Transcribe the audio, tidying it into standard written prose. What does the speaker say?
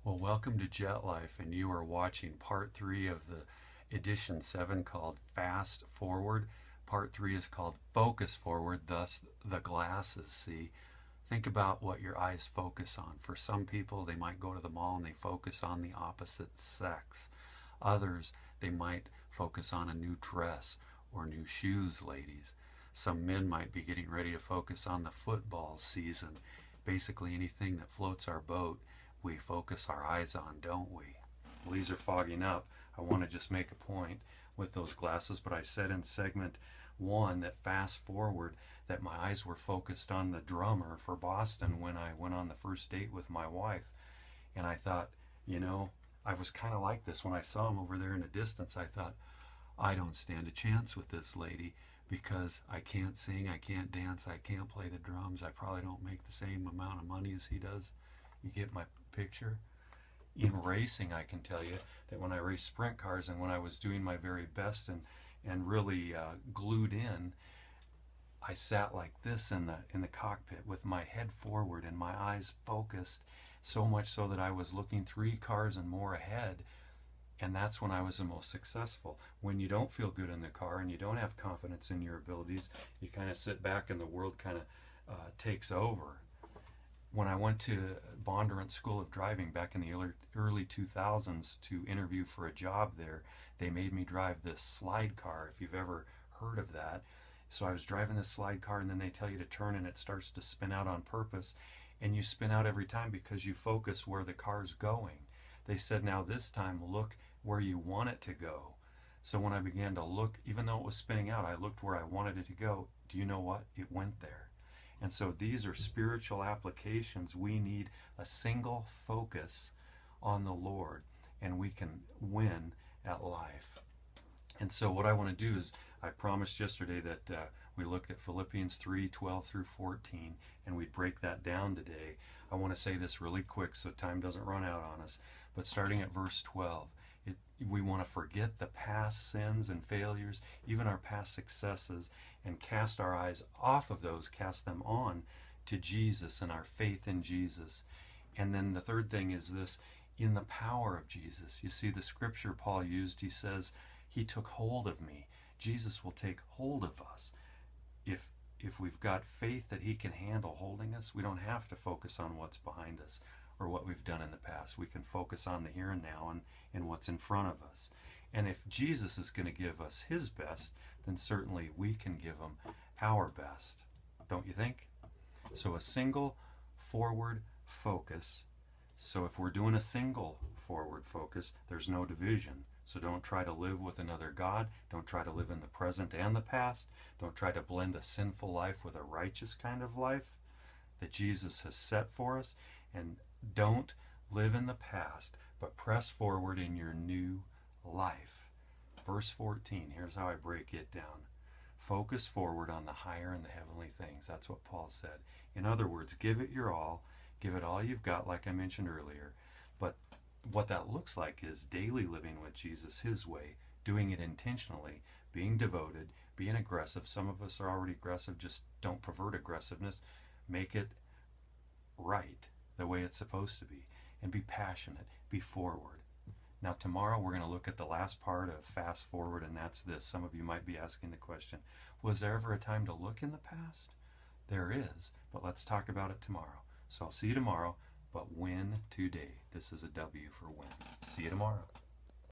Well, welcome to Jet Life, and you are watching part 3 of the edition 7 called Fast Forward. Part 3 is called Focus Forward, thus the glasses. See, think about what your eyes focus on. For some people, they might go to the mall and they focus on the opposite sex. Others, they might focus on a new dress or new shoes, ladies. Some men might be getting ready to focus on the football season. Basically, anything that floats our boat, we focus our eyes on, don't we? Well, these are fogging up. I want to just make a point with those glasses, but I said in segment 1 that fast forward that my eyes were focused on the drummer for Boston when I went on the first date with my wife. And I thought, I was kind of like this when I saw him over there in the distance. I thought, I don't stand a chance with this lady because I can't sing, I can't dance, I can't play the drums. I probably don't make the same amount of money as he does. You get my picture? In racing, I can tell you that when I raced sprint cars and when I was doing my very best and really glued in, I sat like this in the cockpit with my head forward and my eyes focused, so much so that I was looking 3 cars and more ahead. And that's when I was the most successful. When you don't feel good in the car and you don't have confidence in your abilities, you kind of sit back and the world kind of takes over. When I went to Bondurant School of Driving back in the early 2000s to interview for a job there, they made me drive this slide car, if you've ever heard of that. So I was driving this slide car, and then they tell you to turn and it starts to spin out on purpose, and you spin out every time because you focus where the car's going. They said, now this time look where you want it to go. So when I began to look, even though it was spinning out, I looked where I wanted it to go. Do you know what? It went there. And so these are spiritual applications. We need a single focus on the Lord, and we can win at life. And so what I want to do is, I promised yesterday that we looked at Philippians 3:12 through 14, and we'd break that down today. I want to say this really quick so time doesn't run out on us. But starting at verse 12, we want to forget the past sins and failures, even our past successes, and cast our eyes off of those, cast them on to Jesus and our faith in Jesus. And then the third thing is this, in the power of Jesus. You see the scripture Paul used, he says, he took hold of me. Jesus will take hold of us. If we've got faith that he can handle holding us, we don't have to focus on what's behind us or what we've done in the past. We can focus on the here and now and what's in front of us. And if Jesus is going to give us his best, then certainly we can give him our best. Don't you think? So a single forward focus. So if we're doing a single forward focus, there's no division. So don't try to live with another God. Don't try to live in the present and the past. Don't try to blend a sinful life with a righteous kind of life that Jesus has set for us. And don't live in the past, but press forward in your new life. Verse 14, here's how I break it down. Focus forward on the higher and the heavenly things. That's what Paul said. In other words, give it your all. Give it all you've got, like I mentioned earlier. But what that looks like is daily living with Jesus his way, doing it intentionally, being devoted, being aggressive. Some of us are already aggressive, just don't pervert aggressiveness. Make it right, the way it's supposed to be, and be passionate, be forward. Now tomorrow we're going to look at the last part of fast forward, and that's this. Some of you might be asking the question, was there ever a time to look in the past? There is, but let's talk about it tomorrow. So I'll see you tomorrow, but win today. This is a W for win. See you tomorrow.